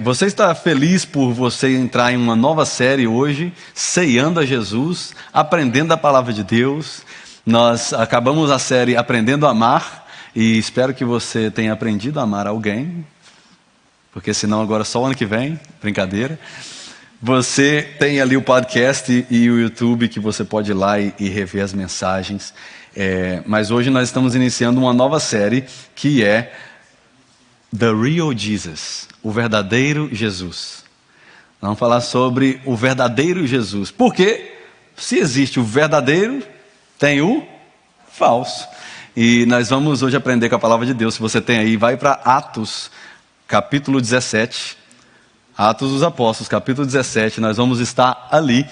Você está feliz por você entrar em uma nova série hoje, Ceando a Jesus, aprendendo a palavra de Deus. Nós acabamos a série Aprendendo a Amar e espero que você tenha aprendido a amar alguém, porque senão agora só o ano que vem, brincadeira. Você tem ali o podcast e o YouTube que você pode ir lá e rever as mensagens. Mas hoje nós estamos iniciando uma nova série que é The Real Jesus, o verdadeiro Jesus. Vamos falar sobre o verdadeiro Jesus. Porque se existe o verdadeiro, tem o falso. E nós vamos hoje aprender com a palavra de Deus. Se você tem aí, vai para Atos, capítulo 17. Atos dos Apóstolos, capítulo 17. Nós vamos estar ali.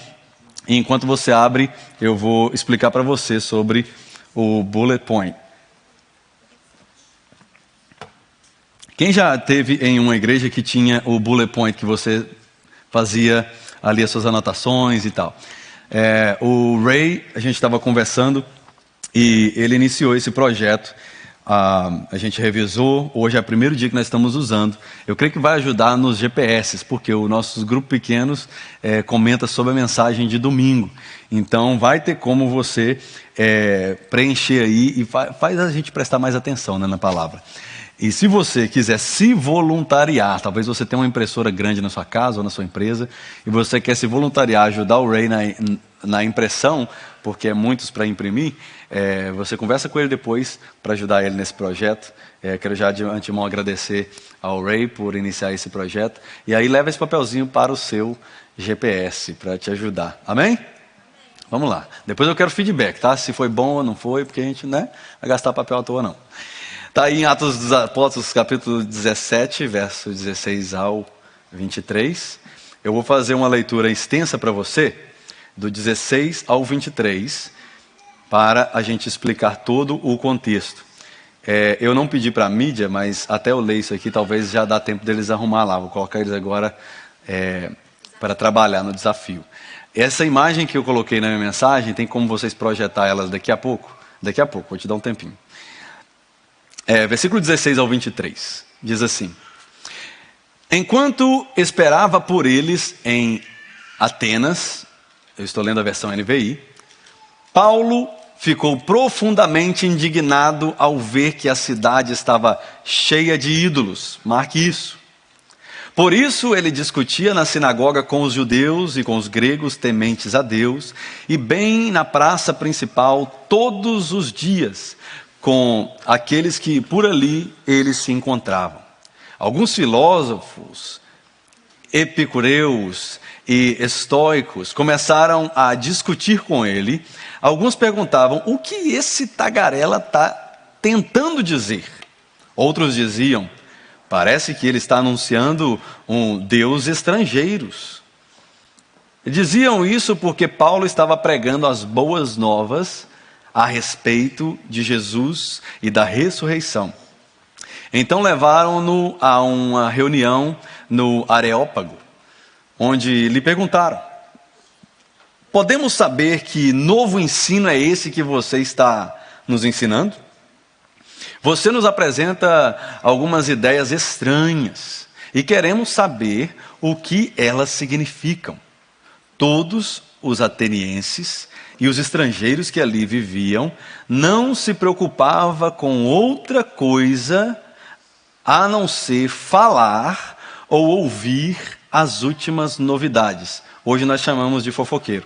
E enquanto você abre, eu vou explicar para você sobre o bullet point. Quem já esteve em uma igreja que tinha o bullet point, que você fazia ali as suas anotações e tal? O Ray, a gente estava conversando e ele iniciou esse projeto. A gente revisou, hoje é o primeiro dia que nós estamos usando. Eu creio que vai ajudar nos GPS, porque os nossos grupos pequenos comentam sobre a mensagem de domingo. Então vai ter como você preencher aí e faz a gente prestar mais atenção, né, na palavra. E se você quiser se voluntariar, talvez você tenha uma impressora grande na sua casa ou na sua empresa, e você quer se voluntariar, ajudar o Ray na impressão, porque é muitos para imprimir, você conversa com ele depois para ajudar ele nesse projeto. Quero já de antemão agradecer ao Ray por iniciar esse projeto. E aí leva esse papelzinho para o seu GPS, para te ajudar. Amém? Vamos lá. Depois eu quero feedback, tá? Se foi bom ou não foi, porque a gente não vai gastar papel à toa não. Está aí em Atos dos Apóstolos, capítulo 17, verso 16 ao 23. Eu vou fazer uma leitura extensa para você, do 16 ao 23, para a gente explicar todo o contexto. Eu não pedi para a mídia, mas até eu ler isso aqui, talvez já dá tempo deles arrumar lá. Vou colocar eles agora para trabalhar no desafio. Essa imagem que eu coloquei na minha mensagem, tem como vocês projetar elas daqui a pouco? Daqui a pouco, vou te dar um tempinho. Versículo 16 ao 23, diz assim: Enquanto esperava por eles em Atenas, eu estou lendo a versão NVI, Paulo ficou profundamente indignado ao ver que a cidade estava cheia de ídolos, marque isso. Por isso ele discutia na sinagoga com os judeus e com os gregos tementes a Deus, e bem na praça principal todos os dias, com aqueles que por ali eles se encontravam. Alguns filósofos, epicureus e estoicos começaram a discutir com ele. Alguns perguntavam: o que esse tagarela está tentando dizer? Outros diziam: parece que ele está anunciando um Deus estrangeiros. Diziam isso porque Paulo estava pregando as boas novas a respeito de Jesus e da ressurreição. Então levaram-no a uma reunião no Areópago, onde lhe perguntaram: podemos saber que novo ensino é esse que você está nos ensinando? Você nos apresenta algumas ideias estranhas e queremos saber o que elas significam. Todos os atenienses e os estrangeiros que ali viviam não se preocupavam com outra coisa a não ser falar ou ouvir as últimas novidades. Hoje nós chamamos de fofoqueiro.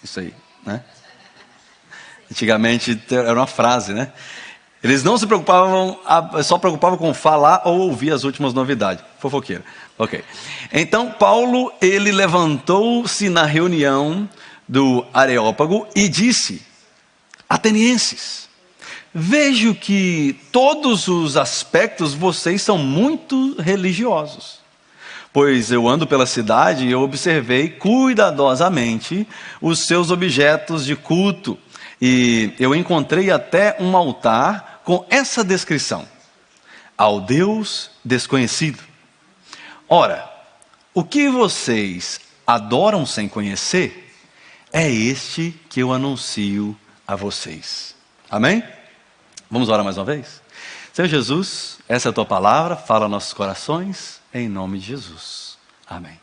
Isso aí, né? Antigamente era uma frase, né? Eles não se preocupavam, só preocupavam com falar ou ouvir as últimas novidades. Fofoqueiro. Ok. Então Paulo, ele levantou-se na reunião do Areópago e disse: atenienses, vejo que todos os aspectos vocês são muito religiosos. Pois eu ando pela cidade e eu observei cuidadosamente os seus objetos de culto. E eu encontrei até um altar com essa descrição: ao Deus desconhecido. Ora, o que vocês adoram sem conhecer, é este que eu anuncio a vocês. Amém? Vamos orar mais uma vez? Senhor Jesus, essa é a tua palavra, fala aos nossos corações, em nome de Jesus. Amém.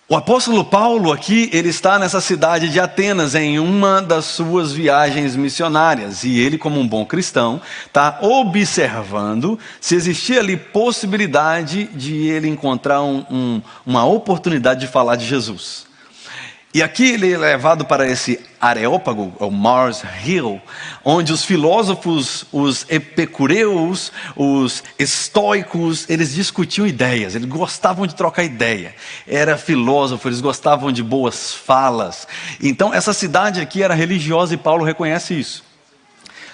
O apóstolo Paulo aqui, ele está nessa cidade de Atenas em uma das suas viagens missionárias. E ele, como um bom cristão, está observando se existia ali possibilidade de ele encontrar uma oportunidade de falar de Jesus. E aqui ele é levado para esse Areópago, ou Mars Hill, onde os filósofos, os epicureus, os estoicos, eles discutiam ideias, eles gostavam de trocar ideia. Era filósofo, eles gostavam de boas falas. Então essa cidade aqui era religiosa e Paulo reconhece isso.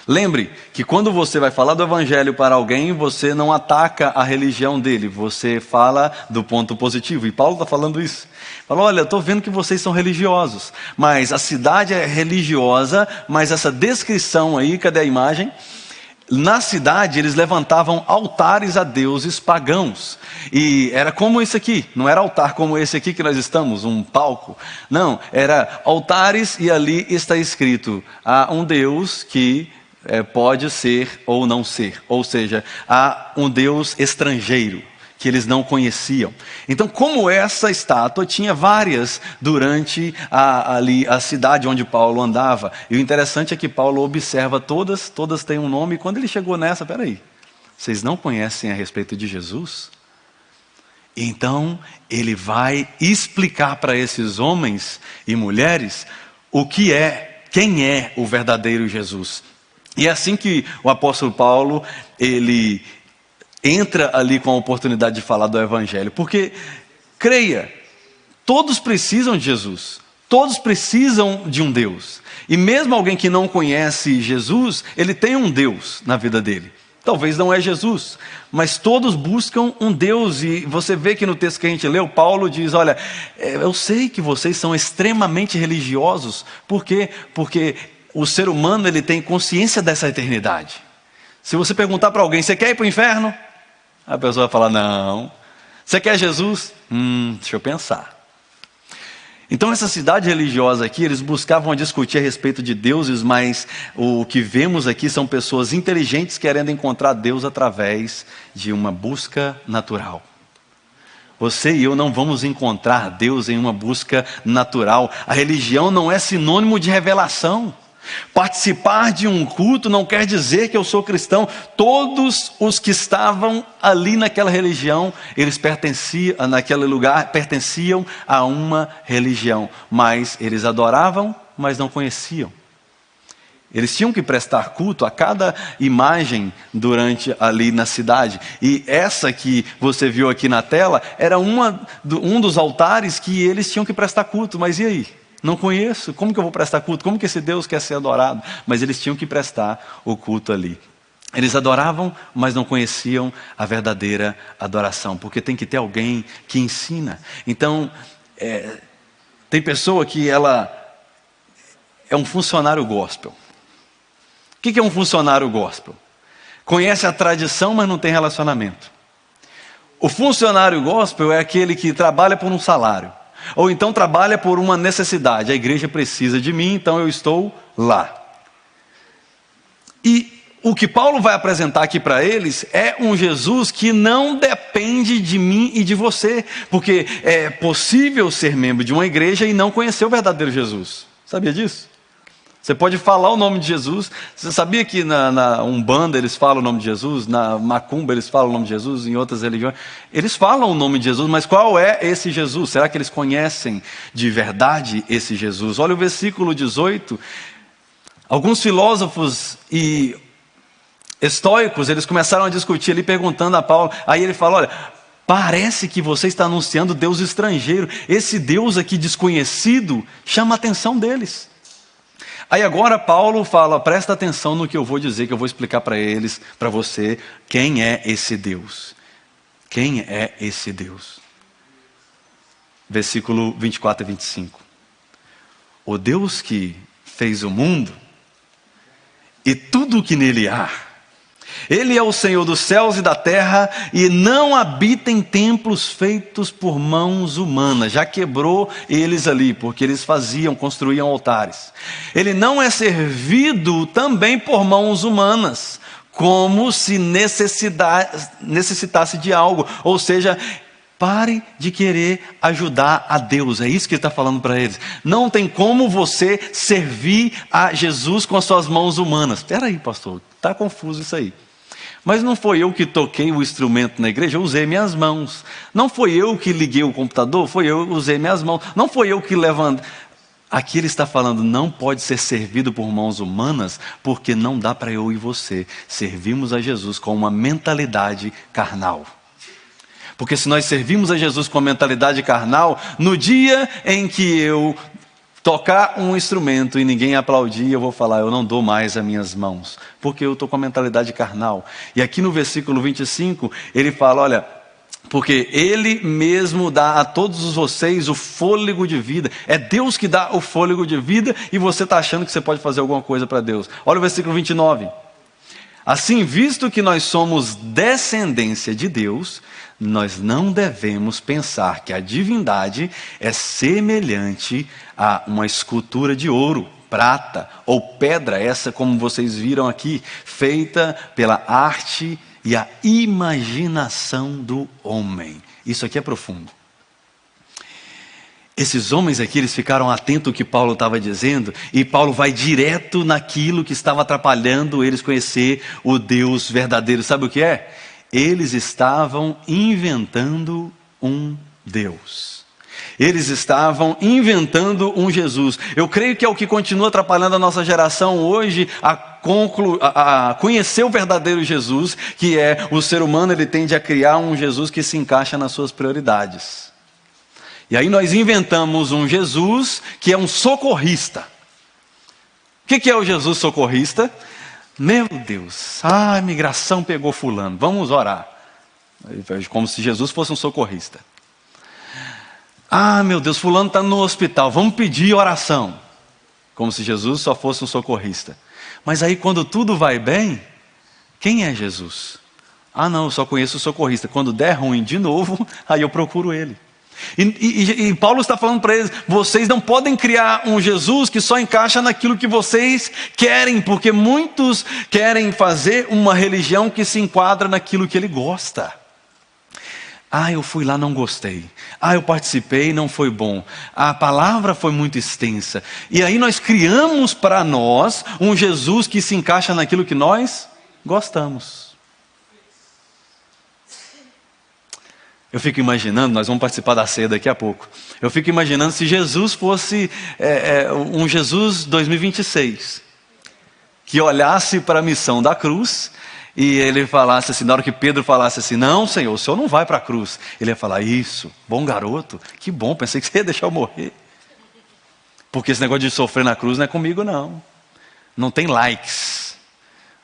Lembre que quando você vai falar do evangelho para alguém, você não ataca a religião dele, você fala do ponto positivo. E Paulo está falando isso. Fala, olha, eu estou vendo que vocês são religiosos, mas a cidade é religiosa, mas essa descrição aí, cadê a imagem? Na cidade eles levantavam altares a deuses pagãos. E era como esse aqui, não era altar como esse aqui que nós estamos, um palco. Não, era altares e ali está escrito, há um Deus que pode ser ou não ser. Ou seja, há um Deus estrangeiro que eles não conheciam. Então, como essa estátua, tinha várias durante ali a cidade onde Paulo andava. E o interessante é que Paulo observa todas têm um nome. E quando ele chegou nessa, peraí, vocês não conhecem a respeito de Jesus? Então, ele vai explicar para esses homens e mulheres quem é o verdadeiro Jesus. E é assim que o apóstolo Paulo, ele entra ali com a oportunidade de falar do evangelho. Porque, creia, todos precisam de Jesus. Todos precisam de um Deus. E mesmo alguém que não conhece Jesus, ele tem um Deus na vida dele. Talvez não é Jesus, mas todos buscam um Deus. E você vê que no texto que a gente leu, Paulo diz, olha, eu sei que vocês são extremamente religiosos. Por quê? Porque o ser humano, ele tem consciência dessa eternidade. Se você perguntar para alguém, você quer ir para o inferno? A pessoa vai falar, não. Você quer Jesus? Deixa eu pensar. Então essa cidade religiosa aqui, eles buscavam discutir a respeito de deuses, mas o que vemos aqui são pessoas inteligentes querendo encontrar Deus através de uma busca natural. Você e eu não vamos encontrar Deus em uma busca natural. A religião não é sinônimo de revelação. Participar de um culto não quer dizer que eu sou cristão. Todos os que estavam ali naquela religião, eles pertenciam, naquele lugar, pertenciam a uma religião. Mas eles adoravam, mas não conheciam. Eles tinham que prestar culto a cada imagem durante ali na cidade. E essa que você viu aqui na tela, era um dos altares que eles tinham que prestar culto. Mas e aí? Não conheço, como que eu vou prestar culto? Como que esse Deus quer ser adorado? Mas eles tinham que prestar o culto ali. Eles adoravam, mas não conheciam a verdadeira adoração, porque tem que ter alguém que ensina. Então, tem pessoa que ela é um funcionário gospel. O que é um funcionário gospel? Conhece a tradição, mas não tem relacionamento. O funcionário gospel é aquele que trabalha por um salário. Ou então trabalha por uma necessidade. A igreja precisa de mim, então eu estou lá. E o que Paulo vai apresentar aqui para eles é um Jesus que não depende de mim e de você. Porque é possível ser membro de uma igreja e não conhecer o verdadeiro Jesus. Sabia disso? Você pode falar o nome de Jesus. Você sabia que na Umbanda eles falam o nome de Jesus? Na Macumba eles falam o nome de Jesus? Em outras religiões eles falam o nome de Jesus, mas qual é esse Jesus? Será que eles conhecem de verdade esse Jesus? Olha o versículo 18. Alguns filósofos e estoicos, eles começaram a discutir ali, perguntando a Paulo. Aí ele fala, olha, parece que você está anunciando Deus estrangeiro. Esse Deus aqui desconhecido chama a atenção deles. Aí agora Paulo fala, presta atenção no que eu vou dizer, que eu vou explicar para eles, para você, quem é esse Deus. Quem é esse Deus? Versículo 24 e 25. O Deus que fez o mundo e tudo o que nele há. Ele é o Senhor dos céus e da terra e não habita em templos feitos por mãos humanas. Já quebrou eles ali, porque eles construíam altares. Ele não é servido também por mãos humanas, como se necessitasse de algo. Ou seja, pare de querer ajudar a Deus. É isso que ele está falando para eles. Não tem como você servir a Jesus com as suas mãos humanas. Espera aí, pastor, está confuso isso aí. Mas não foi eu que toquei o instrumento na igreja, eu usei minhas mãos. Não foi eu que liguei o computador, foi eu que usei minhas mãos. Não foi eu que levantei. Aqui ele está falando, não pode ser servido por mãos humanas, porque não dá para eu e você servirmos a Jesus com uma mentalidade carnal. Porque se nós servimos a Jesus com a mentalidade carnal, no dia em que eu tocar um instrumento e ninguém aplaudir, eu vou falar, eu não dou mais as minhas mãos, porque eu estou com a mentalidade carnal. E aqui no versículo 25, ele fala, olha, porque Ele mesmo dá a todos vocês o fôlego de vida. É Deus que dá o fôlego de vida e você está achando que você pode fazer alguma coisa para Deus. Olha o versículo 29. Assim, visto que nós somos descendência de Deus, nós não devemos pensar que a divindade é semelhante a uma escultura de ouro, prata ou pedra, essa como vocês viram aqui, feita pela arte e a imaginação do homem. Isso aqui é profundo. Esses homens aqui, eles ficaram atentos ao que Paulo estava dizendo, e Paulo vai direto naquilo que estava atrapalhando eles conhecer o Deus verdadeiro. Sabe o que é? Eles estavam inventando um Deus. Eles estavam inventando um Jesus. Eu creio que é o que continua atrapalhando a nossa geração hoje a conhecer o verdadeiro Jesus, que é o ser humano, ele tende a criar um Jesus que se encaixa nas suas prioridades. E aí nós inventamos um Jesus que é um socorrista. O que é o Jesus socorrista? Meu Deus, a imigração pegou fulano, vamos orar. Como se Jesus fosse um socorrista. Ah, meu Deus, fulano está no hospital, vamos pedir oração. Como se Jesus só fosse um socorrista. Mas aí quando tudo vai bem, quem é Jesus? Ah não, eu só conheço o socorrista. Quando der ruim de novo, aí eu procuro ele. E Paulo está falando para eles, vocês não podem criar um Jesus que só encaixa naquilo que vocês querem, porque muitos querem fazer uma religião que se enquadra naquilo que ele gosta. Ah, eu fui lá, não gostei. Ah, eu participei, não foi bom. A palavra foi muito extensa. E aí nós criamos para nós um Jesus que se encaixa naquilo que nós gostamos. Eu fico imaginando, nós vamos participar da ceia daqui a pouco. Eu fico imaginando se Jesus fosse um Jesus 2026, que olhasse para a missão da cruz e ele falasse assim, na hora que Pedro falasse assim, não Senhor, o Senhor não vai para a cruz. Ele ia falar, isso, bom garoto, que bom, pensei que você ia deixar eu morrer. Porque esse negócio de sofrer na cruz não é comigo não. Não tem likes.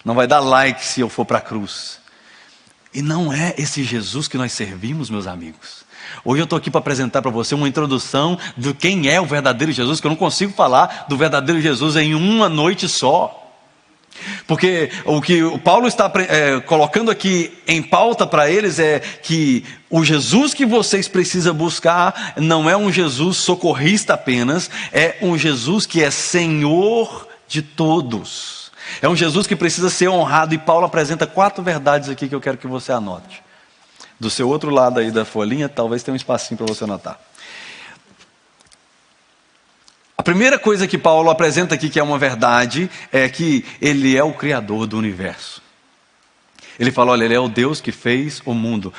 Não vai dar like se eu for para a cruz. E não é esse Jesus que nós servimos, meus amigos. Hoje eu estou aqui para apresentar para você uma introdução de quem é o verdadeiro Jesus, que eu não consigo falar do verdadeiro Jesus em uma noite só. Porque o que o Paulo está colocando aqui em pauta para eles é que o Jesus que vocês precisam buscar não é um Jesus socorrista apenas, é um Jesus que é Senhor de todos. É um Jesus que precisa ser honrado, e Paulo apresenta 4 verdades aqui que eu quero que você anote. Do seu outro lado aí da folhinha, talvez tenha um espacinho para você anotar. A primeira coisa que Paulo apresenta aqui, que é uma verdade, é que Ele é o Criador do universo. Ele fala, olha, Ele é o Deus que fez o mundo.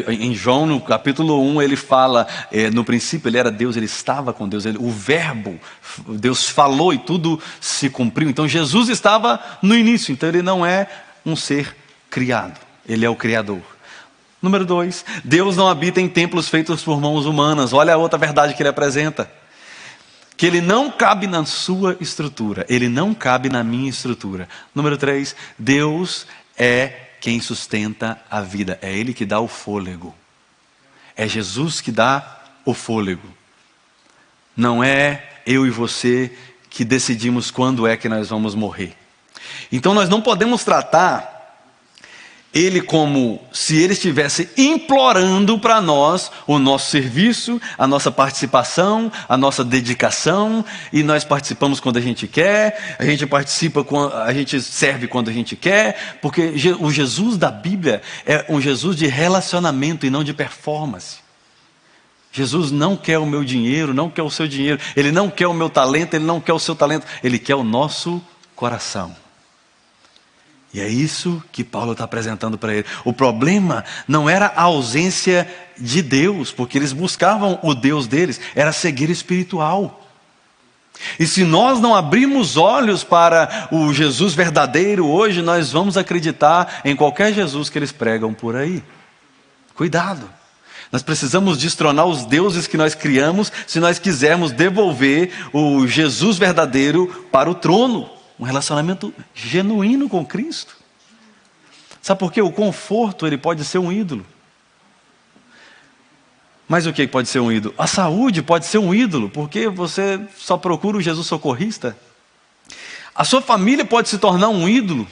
Em João, no capítulo 1, ele fala, no princípio Ele era Deus, Ele estava com Deus, o verbo, Deus falou e tudo se cumpriu. Então Jesus estava no início, então Ele não é um ser criado, Ele é o Criador. Número 2, Deus não habita em templos feitos por mãos humanas. Olha a outra verdade que Ele apresenta. Que Ele não cabe na sua estrutura, Ele não cabe na minha estrutura. Número 3, Deus é quem sustenta a vida, é Ele que dá o fôlego. É Jesus que dá o fôlego. Não é eu e você que decidimos quando é que nós vamos morrer. Então nós não podemos tratar Ele como se ele estivesse implorando para nós o nosso serviço, a nossa participação, a nossa dedicação, e nós participamos quando a gente quer, a gente participa, a gente serve quando a gente quer, porque o Jesus da Bíblia é um Jesus de relacionamento e não de performance. Jesus não quer o meu dinheiro, não quer o seu dinheiro, Ele não quer o meu talento, Ele não quer o seu talento, Ele quer o nosso coração. E é isso que Paulo está apresentando para ele. O problema não era a ausência de Deus, porque eles buscavam o Deus deles, era cegueira espiritual. E se nós não abrirmos olhos para o Jesus verdadeiro hoje, nós vamos acreditar em qualquer Jesus que eles pregam por aí. Cuidado. Nós precisamos destronar os deuses que nós criamos se nós quisermos devolver o Jesus verdadeiro para o trono. Um relacionamento genuíno com Cristo. Sabe por quê? O conforto, ele pode ser um ídolo. Mas o que pode ser um ídolo? A saúde pode ser um ídolo, porque você só procura o Jesus socorrista. A sua família pode se tornar um ídolo,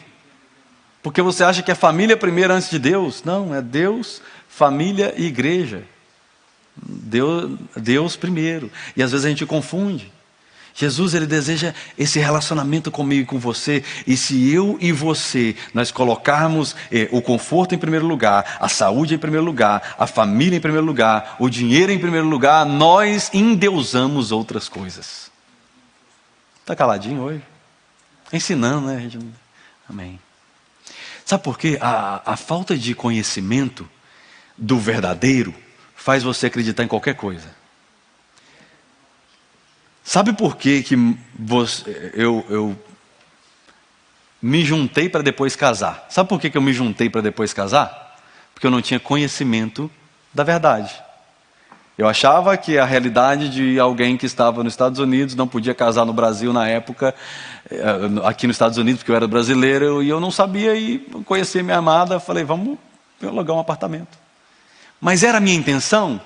porque você acha que a família é primeiro antes de Deus. Não, é Deus, família e igreja. Deus primeiro. E às vezes a gente confunde. Jesus, ele deseja esse relacionamento comigo e com você, e se eu e você, nós colocarmos o conforto em primeiro lugar, a saúde em primeiro lugar, a família em primeiro lugar, o dinheiro em primeiro lugar, nós endeusamos outras coisas. Está caladinho hoje? Ensinando, né? Gente? Amém. Sabe por quê? A falta de conhecimento do verdadeiro faz você acreditar em qualquer coisa. Sabe por que eu me juntei para depois casar? Sabe por que eu me juntei para depois casar? Porque eu não tinha conhecimento da verdade. Eu achava que a realidade de alguém que estava nos Estados Unidos não podia casar no Brasil na época, aqui nos Estados Unidos, porque eu era brasileiro, e eu não sabia, e conheci minha amada, falei, vamos alugar um apartamento. Mas era a minha intenção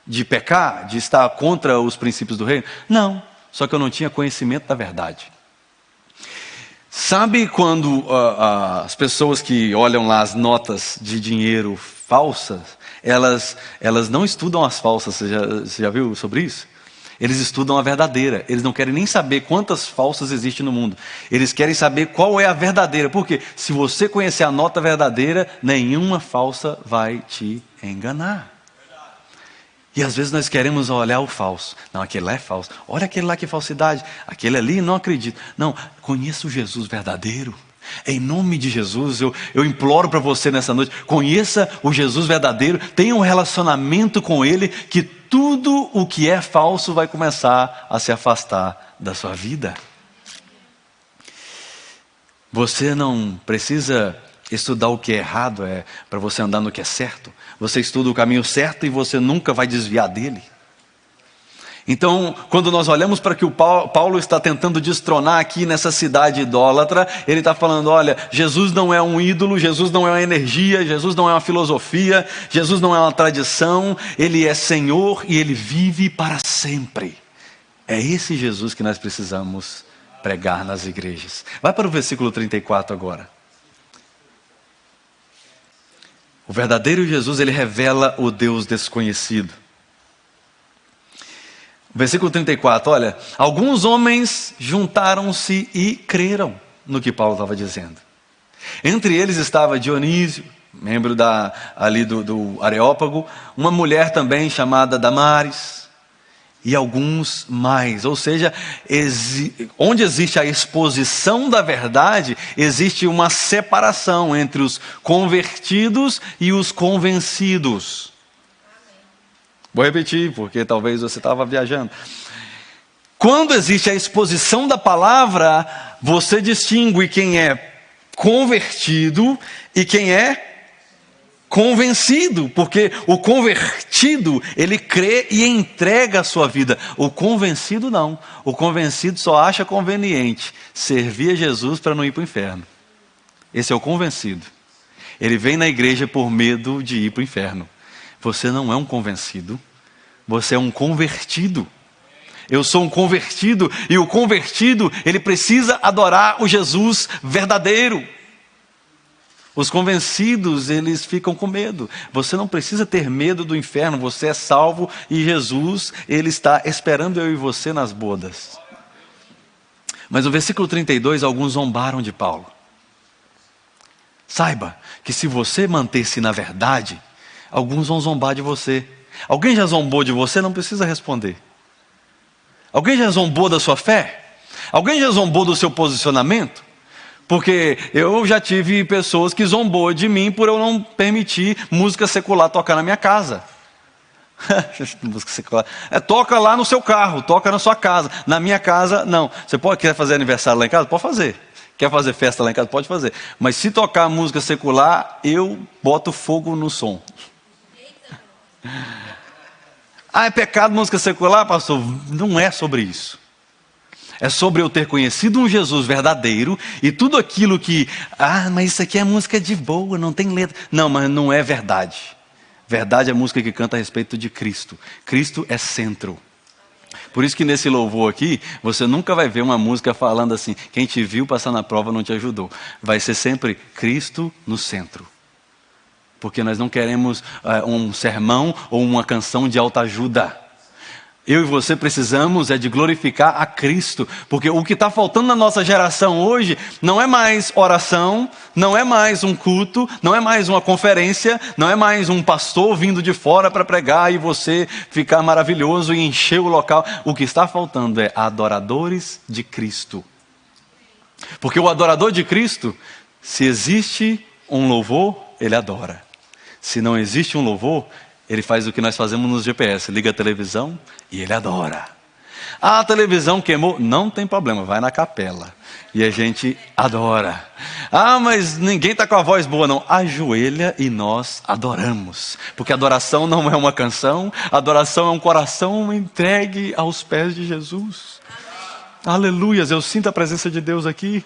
de pecar, de estar contra os princípios do reino? Não, só que eu não tinha conhecimento da verdade. Sabe quando as pessoas que olham lá as notas de dinheiro falsas, elas não estudam as falsas, você já viu sobre isso? Eles estudam a verdadeira, eles não querem nem saber quantas falsas existem no mundo, eles querem saber qual é a verdadeira, porque se você conhecer a nota verdadeira, nenhuma falsa vai te enganar. E às vezes nós queremos olhar o falso. Não, aquele lá é falso. Olha aquele lá que falsidade. Aquele ali, não acredito. Não, conheça o Jesus verdadeiro. Em nome de Jesus, eu imploro para você nessa noite, conheça o Jesus verdadeiro, tenha um relacionamento com Ele, que tudo o que é falso vai começar a se afastar da sua vida. Você não precisa estudar o que é errado, para você andar no que é certo. Você estuda o caminho certo e você nunca vai desviar dele. Então, quando nós olhamos para que o Paulo está tentando destronar aqui nessa cidade idólatra, ele está falando, olha, Jesus não é um ídolo, Jesus não é uma energia, Jesus não é uma filosofia, Jesus não é uma tradição, Ele é Senhor e Ele vive para sempre. É esse Jesus que nós precisamos pregar nas igrejas. Vai para o versículo 34 agora. O verdadeiro Jesus, ele revela o Deus desconhecido. Versículo 34, olha, alguns homens juntaram-se e creram no que Paulo estava dizendo. Entre eles estava Dionísio, membro do Areópago, uma mulher também chamada Damaris, e alguns mais. Ou seja, onde existe a exposição da verdade, existe uma separação entre os convertidos e os convencidos. Vou repetir, porque talvez você estava viajando. Quando existe a exposição da palavra, você distingue quem é convertido e quem é convencido, porque o convertido, ele crê e entrega a sua vida. O convencido não. O convencido só acha conveniente servir a Jesus para não ir para o inferno. Esse é o convencido. Ele vem na igreja por medo de ir para o inferno. Você não é um convencido, você é um convertido. Eu sou um convertido, e o convertido, ele precisa adorar o Jesus verdadeiro. Os convencidos, eles ficam com medo. Você não precisa ter medo do inferno, você é salvo e Jesus, ele está esperando eu e você nas bodas. Mas no versículo 32, alguns zombaram de Paulo. Saiba que se você manter-se na verdade, alguns vão zombar de você. Alguém já zombou de você? Não precisa responder. Alguém já zombou da sua fé? Alguém já zombou do seu posicionamento? Porque eu já tive pessoas que zombou de mim por eu não permitir música secular tocar na minha casa. Música secular. Toca lá no seu carro, toca na sua casa. Na minha casa, não. Você quer fazer aniversário lá em casa? Pode fazer. Quer fazer festa lá em casa? Pode fazer. Mas se tocar música secular, eu boto fogo no som. É pecado música secular, pastor? Não é sobre isso. É sobre eu ter conhecido um Jesus verdadeiro e tudo aquilo que... mas isso aqui é música de boa, não tem letra. Não, mas não é verdade. Verdade é a música que canta a respeito de Cristo. Cristo é centro. Por isso que nesse louvor aqui, você nunca vai ver uma música falando assim, quem te viu passar na prova não te ajudou. Vai ser sempre Cristo no centro. Porque nós não queremos um sermão ou uma canção de autoajuda. Eu e você precisamos de glorificar a Cristo, porque o que está faltando na nossa geração hoje não é mais oração, não é mais um culto, não é mais uma conferência, não é mais um pastor vindo de fora para pregar e você ficar maravilhoso e encher o local. O que está faltando é adoradores de Cristo. Porque o adorador de Cristo, se existe um louvor, ele adora. Se não existe um louvor, ele faz o que nós fazemos nos GPS, liga a televisão e ele adora. A televisão queimou, não tem problema, vai na capela e a gente adora. Mas ninguém está com a voz boa não, ajoelha e nós adoramos. Porque adoração não é uma canção, adoração é um coração entregue aos pés de Jesus. Aleluias, eu sinto a presença de Deus aqui.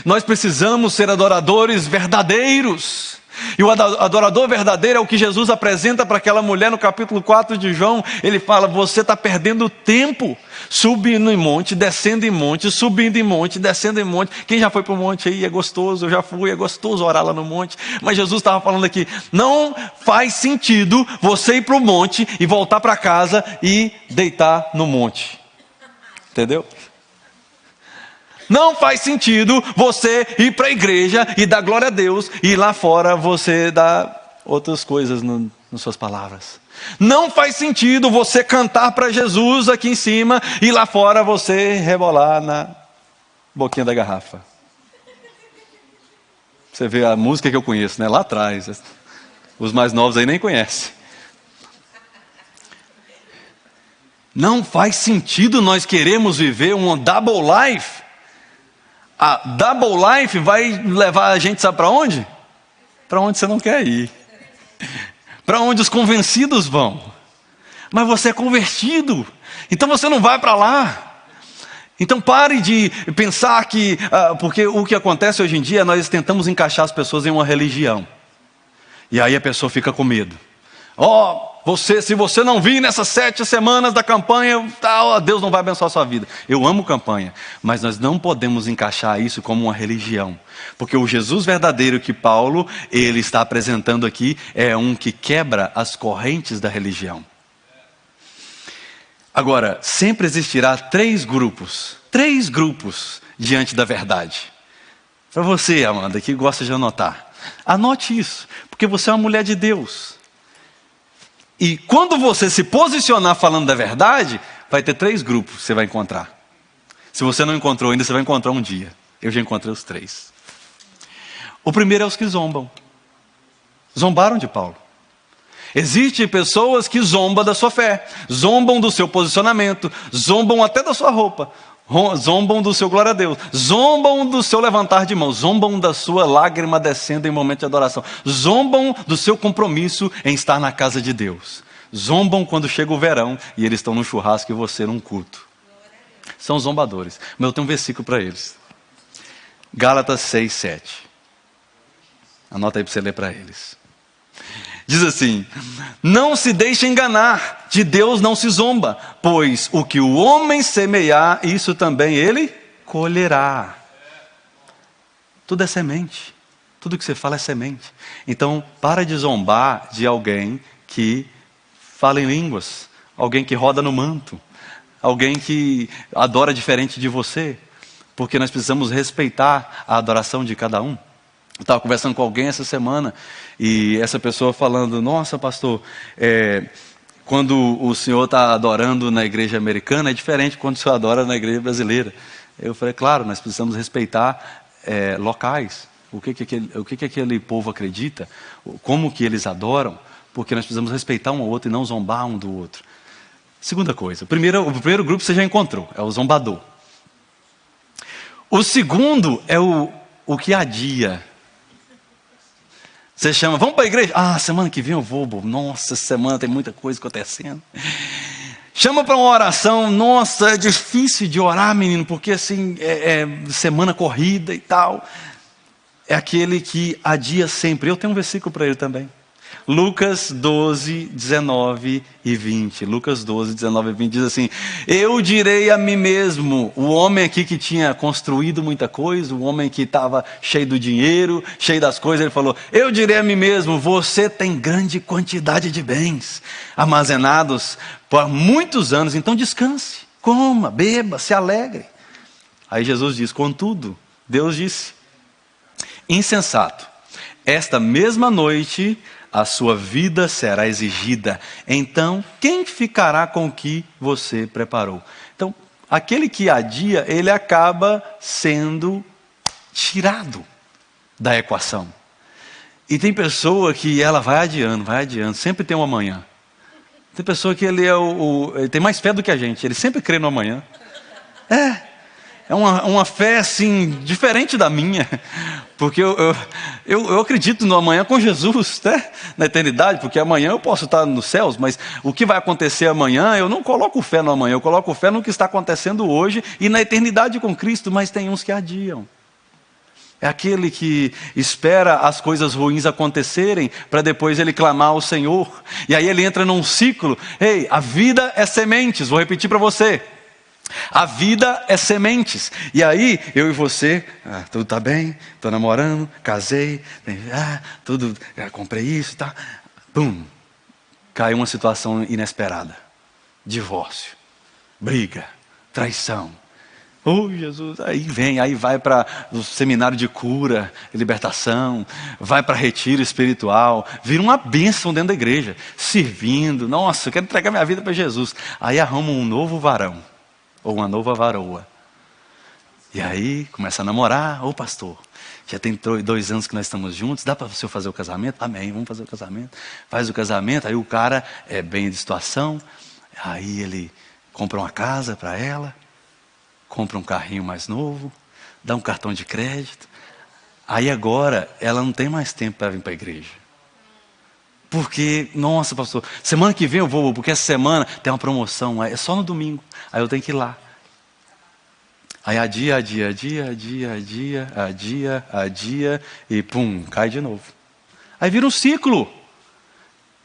Nós precisamos ser adoradores verdadeiros. E o adorador verdadeiro é o que Jesus apresenta para aquela mulher no capítulo 4 de João. Ele fala, você está perdendo tempo subindo em monte, descendo em monte, subindo em monte, descendo em monte. Quem já foi para o monte aí? É gostoso, eu já fui, é gostoso orar lá no monte. Mas Jesus estava falando aqui, não faz sentido você ir para o monte e voltar para casa e deitar no monte. Entendeu? Não faz sentido você ir para a igreja e dar glória a Deus e lá fora você dá outras coisas nas suas palavras. Não faz sentido você cantar para Jesus aqui em cima e lá fora você rebolar na boquinha da garrafa. Você vê a música que eu conheço, né? Lá atrás. Os mais novos aí nem conhecem. Não faz sentido nós queremos viver um double life. A double life vai levar a gente, sabe para onde? Para onde você não quer ir. Para onde os convencidos vão. Mas você é convertido. Então você não vai para lá. Então pare de pensar que... porque o que acontece hoje em dia, nós tentamos encaixar as pessoas em uma religião. E aí a pessoa fica com medo. Se você não vir nessas 7 semanas da campanha, Deus não vai abençoar a sua vida. Eu amo campanha, mas nós não podemos encaixar isso como uma religião. Porque o Jesus verdadeiro que Paulo ele está apresentando aqui é um que quebra as correntes da religião. Agora, sempre existirá 3 grupos diante da verdade. Para você, Amanda, que gosta de anotar, anote isso, porque você é uma mulher de Deus. E quando você se posicionar falando da verdade, vai ter 3 grupos que você vai encontrar. Se você não encontrou ainda, você vai encontrar um dia. Eu já encontrei os 3. O primeiro é os que zombam. Zombaram de Paulo. Existem pessoas que zombam da sua fé, zombam do seu posicionamento, zombam até da sua roupa, zombam do seu glória a Deus, zombam do seu levantar de mãos, zombam da sua lágrima descendo em momento de adoração, zombam do seu compromisso em estar na casa de Deus, zombam quando chega o verão e eles estão no churrasco e você num culto. São zombadores. Mas eu tenho um versículo para eles. Gálatas 6, 7. Anota aí para você ler para eles. Diz assim, não se deixe enganar, de Deus não se zomba, pois o que o homem semear, isso também ele colherá. Tudo é semente, Tudo que você fala é semente. Então, para de zombar de alguém que fala em línguas, alguém que roda no manto, alguém que adora diferente de você, porque nós precisamos respeitar a adoração de cada um. Eu estava conversando com alguém essa semana e essa pessoa falando: nossa, pastor, quando o senhor está adorando na igreja americana é diferente quando o senhor adora na igreja brasileira. Eu falei: claro, nós precisamos respeitar locais, o que aquele povo acredita, como que eles adoram, porque nós precisamos respeitar um ao outro e não zombar um do outro. Segunda coisa, o primeiro grupo você já encontrou, é o zombador. O segundo é o que adia. Você chama: vamos para a igreja? Ah, semana que vem eu vou. Nossa, semana tem muita coisa acontecendo. Chama para uma oração. Nossa, é difícil de orar, menino, porque assim, semana corrida e tal. É aquele que adia sempre. Eu tenho um versículo para ele também. Lucas 12, 19 e 20. Lucas 12, 19 e 20 diz assim: eu direi a mim mesmo. O homem aqui que tinha construído muita coisa, o homem que estava cheio do dinheiro, cheio das coisas, ele falou: eu direi a mim mesmo, você tem grande quantidade de bens armazenados por muitos anos, então descanse, coma, beba, se alegre. Aí Jesus diz: contudo, Deus disse: insensato, esta mesma noite a sua vida será exigida. Então, quem ficará com o que você preparou? Então, aquele que adia, ele acaba sendo tirado da equação. E tem pessoa que ela vai adiando, sempre tem um amanhã. Tem pessoa que ele ele tem mais fé do que a gente, ele sempre crê no amanhã. É uma fé assim, diferente da minha, porque eu acredito no amanhã com Jesus, né? Na eternidade, porque amanhã eu posso estar nos céus, mas o que vai acontecer amanhã, eu não coloco fé no amanhã, eu coloco fé no que está acontecendo hoje e na eternidade com Cristo, mas tem uns que adiam. É aquele que espera as coisas ruins acontecerem para depois ele clamar ao Senhor, e aí ele entra num ciclo. Ei, a vida é sementes, vou repetir para você. A vida é sementes. E aí, eu e você, tudo está bem, estou namorando, casei, comprei isso, tá? Pum, cai uma situação inesperada. Divórcio, briga, traição. Oh, Jesus, aí vai para o seminário de cura, libertação, vai para retiro espiritual, vira uma bênção dentro da igreja, servindo. Nossa, eu quero entregar minha vida para Jesus. Aí arruma um novo varão. Ou uma nova varoa. E aí começa a namorar. Ô pastor, já tem 2 anos que nós estamos juntos, dá para você fazer o casamento? Amém, vamos fazer o casamento. Faz o casamento, aí o cara é bem de situação, aí ele compra uma casa para ela, compra um carrinho mais novo, dá um cartão de crédito. Aí agora ela não tem mais tempo para vir para a igreja. Porque, nossa pastor, semana que vem eu vou, porque essa semana tem uma promoção, é só no domingo, aí eu tenho que ir lá. Aí adia, e pum, cai de novo. Aí vira um ciclo.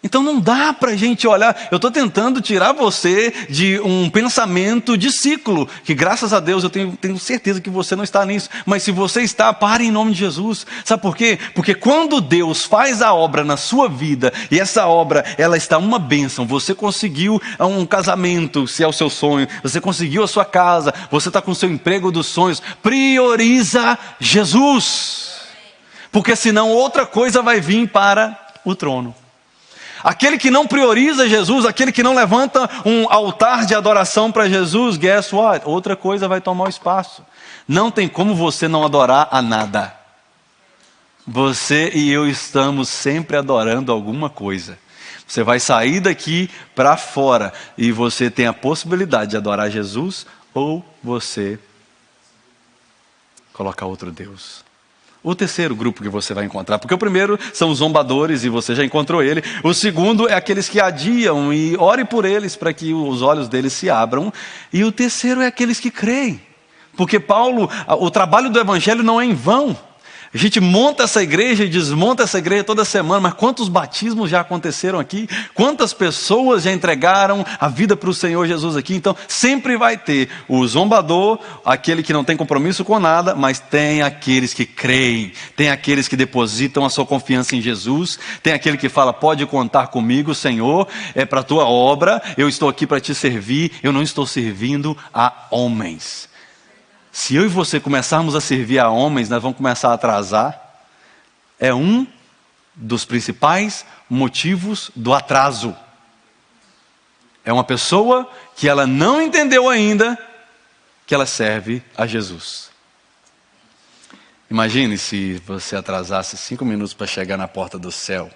Então não dá para a gente olhar, eu estou tentando tirar você de um pensamento de ciclo, que graças a Deus eu tenho certeza que você não está nisso, mas se você está, pare em nome de Jesus. Sabe por quê? Porque quando Deus faz a obra na sua vida, e essa obra, ela está uma bênção, você conseguiu um casamento, se é o seu sonho, você conseguiu a sua casa, você está com o seu emprego dos sonhos, prioriza Jesus, porque senão outra coisa vai vir para o trono. Aquele que não prioriza Jesus, aquele que não levanta um altar de adoração para Jesus, guess what? Outra coisa vai tomar o espaço. Não tem como você não adorar a nada. Você e eu estamos sempre adorando alguma coisa. Você vai sair daqui para fora e você tem a possibilidade de adorar Jesus ou você colocar outro Deus. O terceiro grupo que você vai encontrar, porque o primeiro são os zombadores e você já encontrou ele. O segundo é aqueles que adiam e ore por eles para que os olhos deles se abram. E o terceiro é aqueles que creem. Porque Paulo, o trabalho do evangelho não é em vão. A gente monta essa igreja e desmonta essa igreja toda semana, mas quantos batismos já aconteceram aqui? Quantas pessoas já entregaram a vida para o Senhor Jesus aqui? Então, sempre vai ter o zombador, aquele que não tem compromisso com nada, mas tem aqueles que creem, tem aqueles que depositam a sua confiança em Jesus, tem aquele que fala, pode contar comigo, Senhor, é para a tua obra, eu estou aqui para te servir, eu não estou servindo a homens. Se eu e você começarmos a servir a homens, nós vamos começar a atrasar. É um dos principais motivos do atraso. É uma pessoa que ela não entendeu ainda que ela serve a Jesus. Imagine se você atrasasse 5 minutos para chegar na porta do céu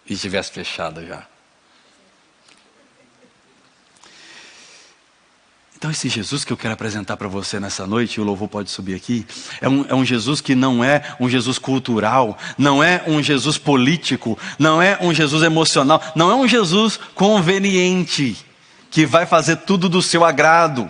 e estivesse fechada já. Então esse Jesus que eu quero apresentar para você nessa noite, o louvor pode subir aqui, é um Jesus que não é um Jesus cultural, não é um Jesus político, não é um Jesus emocional, não é um Jesus conveniente, que vai fazer tudo do seu agrado.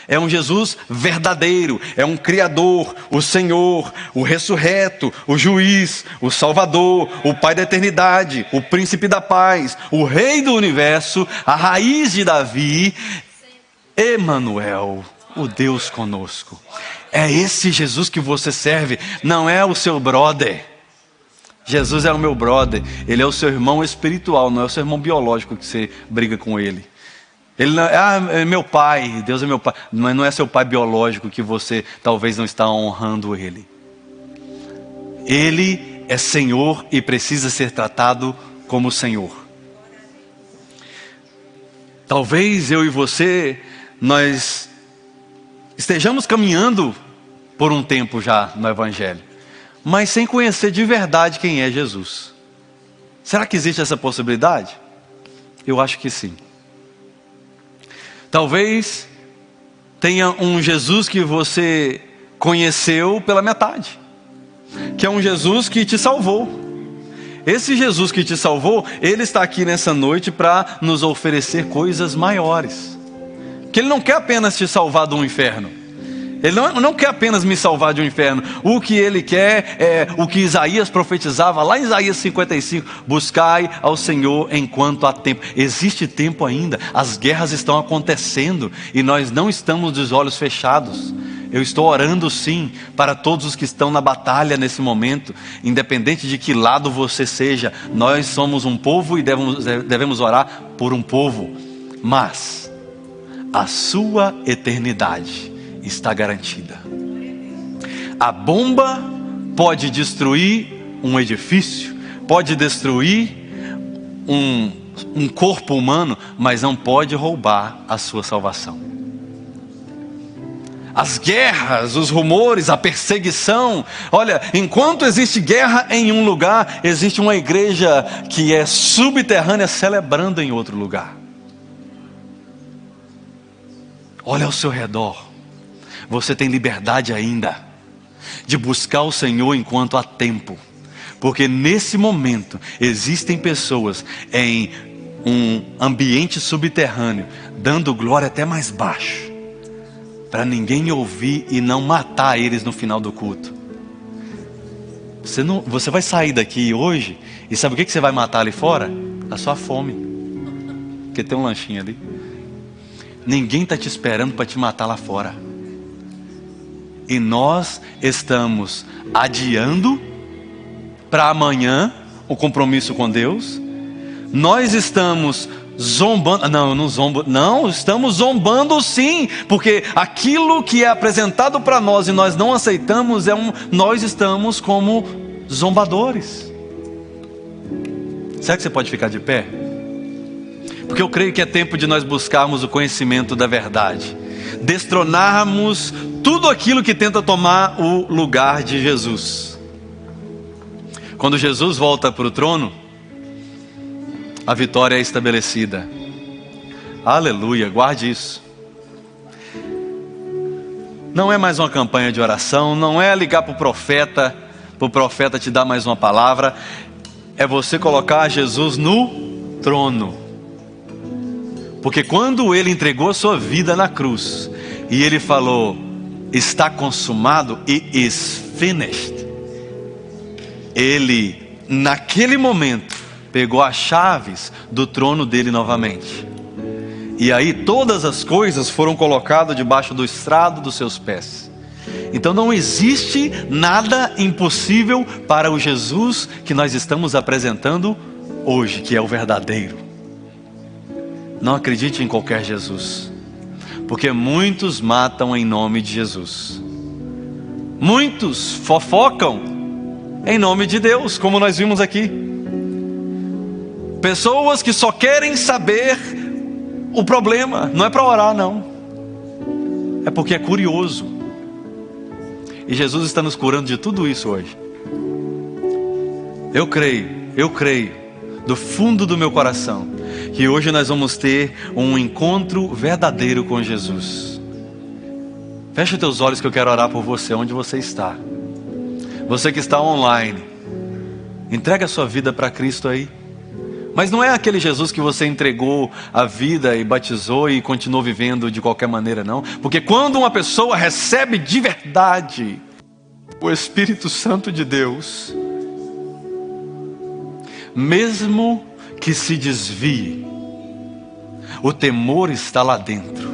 É um Jesus verdadeiro, é um Criador, o Senhor, o ressurreto, o juiz, o Salvador, o Pai da eternidade, o Príncipe da paz, o Rei do universo, a raiz de Davi, Emanuel, o Deus conosco. É esse Jesus que você serve, não é o seu brother. Jesus é o meu brother, ele é o seu irmão espiritual, não é o seu irmão biológico que você briga com ele. Ele não é meu pai, Deus é meu pai, mas não é seu pai biológico que você talvez não está honrando ele. Ele é Senhor e precisa ser tratado como Senhor. Talvez eu e você, nós estejamos caminhando por um tempo já no Evangelho, mas sem conhecer de verdade quem é Jesus. Será que existe essa possibilidade? Eu acho que sim. Talvez tenha um Jesus que você conheceu pela metade, que é um Jesus que te salvou. Esse Jesus que te salvou, ele está aqui nessa noite para nos oferecer coisas maiores. Que ele não quer apenas te salvar do inferno. Ele não quer apenas me salvar de um inferno. O que ele quer é o que Isaías profetizava lá em Isaías 55. Buscai ao Senhor enquanto há tempo. Existe tempo ainda. As guerras estão acontecendo e nós não estamos de olhos fechados. Eu estou orando sim para todos os que estão na batalha nesse momento. Independente de que lado você seja. Nós somos um povo e devemos orar por um povo. Mas a sua eternidade está garantida. A bomba pode destruir um edifício, pode destruir um corpo humano, mas não pode roubar a sua salvação. As guerras, os rumores, a perseguição. Olha, enquanto existe guerra em um lugar, existe uma igreja que é subterrânea celebrando em outro lugar. Olha ao seu redor. Você tem liberdade ainda de buscar o Senhor enquanto há tempo. Porque nesse momento existem pessoas em um ambiente subterrâneo, dando glória até mais baixo, para ninguém ouvir e não matar eles no final do culto. Você vai sair daqui hoje e sabe o que você vai matar ali fora? A sua fome. Porque tem um lanchinho ali. Ninguém está te esperando para te matar lá fora. E nós estamos adiando para amanhã o compromisso com Deus. Nós estamos zombando. Não, estamos zombando sim. Porque aquilo que é apresentado para nós e nós não aceitamos, nós estamos como zombadores. Será que você pode ficar de pé? Porque eu creio que é tempo de nós buscarmos o conhecimento da verdade. Destronarmos tudo aquilo que tenta tomar o lugar de Jesus. Quando Jesus volta para o trono, a vitória é estabelecida. Aleluia, guarde isso. Não é mais uma campanha de oração, não é ligar para o profeta te dar mais uma palavra. É você colocar Jesus no trono. Porque quando ele entregou a sua vida na cruz, e ele falou, está consumado, it is finished. ele, naquele momento, pegou as chaves do trono dele novamente. E aí todas as coisas foram colocadas debaixo do estrado dos seus pés. Então não existe nada impossível para o Jesus que nós estamos apresentando hoje, que é o verdadeiro. Não acredite em qualquer Jesus, porque muitos matam em nome de Jesus. Muitos fofocam em nome de Deus, como nós vimos aqui. Pessoas que só querem saber o problema, não é para orar não, é porque é curioso. E Jesus está nos curando de tudo isso hoje. Eu creio do fundo do meu coração que hoje nós vamos ter um encontro verdadeiro com Jesus. Feche os teus olhos que eu quero orar por você, onde você está. Você que está online, entrega a sua vida para Cristo aí. Mas não é aquele Jesus que você entregou a vida e batizou e continuou vivendo de qualquer maneira, não. Porque quando uma pessoa recebe de verdade o Espírito Santo de Deus, mesmo que se desvie, o temor está lá dentro.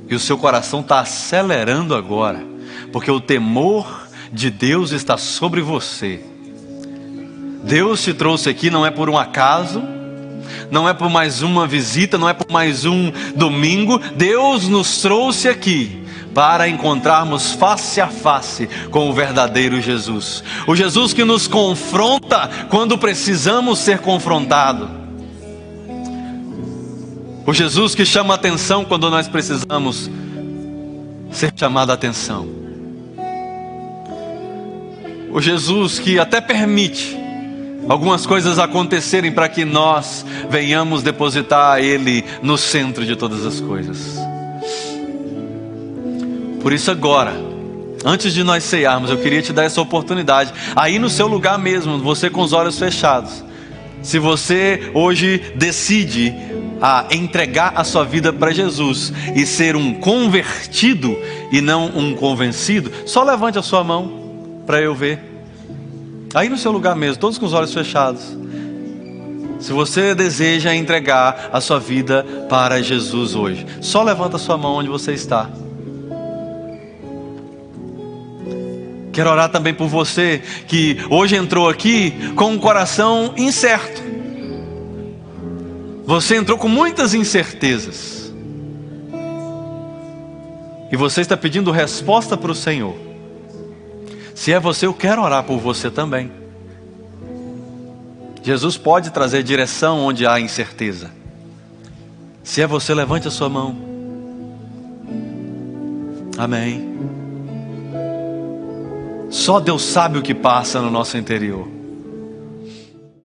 E o seu coração está acelerando agora, porque o temor de Deus está sobre você. Deus te trouxe aqui não é por um acaso, não é por mais uma visita, não é por mais um domingo. Deus nos trouxe aqui para encontrarmos face a face com o verdadeiro Jesus. O Jesus que nos confronta quando precisamos ser confrontados. O Jesus que chama a atenção quando nós precisamos ser chamado a atenção. O Jesus que até permite algumas coisas acontecerem para que nós venhamos depositar Ele no centro de todas as coisas. Por isso agora, antes de nós ceiarmos, eu queria te dar essa oportunidade, aí no seu lugar mesmo, você com os olhos fechados. Se você hoje decide entregar a sua vida para Jesus e ser um convertido e não um convencido, só levante a sua mão para eu ver. Aí no seu lugar mesmo, todos com os olhos fechados. Se você deseja entregar a sua vida para Jesus hoje, só levanta a sua mão onde você está. Quero orar também por você que hoje entrou aqui com um coração incerto. Você entrou com muitas incertezas. E você está pedindo resposta para o Senhor. Se é você, eu quero orar por você também. Jesus pode trazer direção onde há incerteza. Se é você, levante a sua mão. Amém. Só Deus sabe o que passa no nosso interior.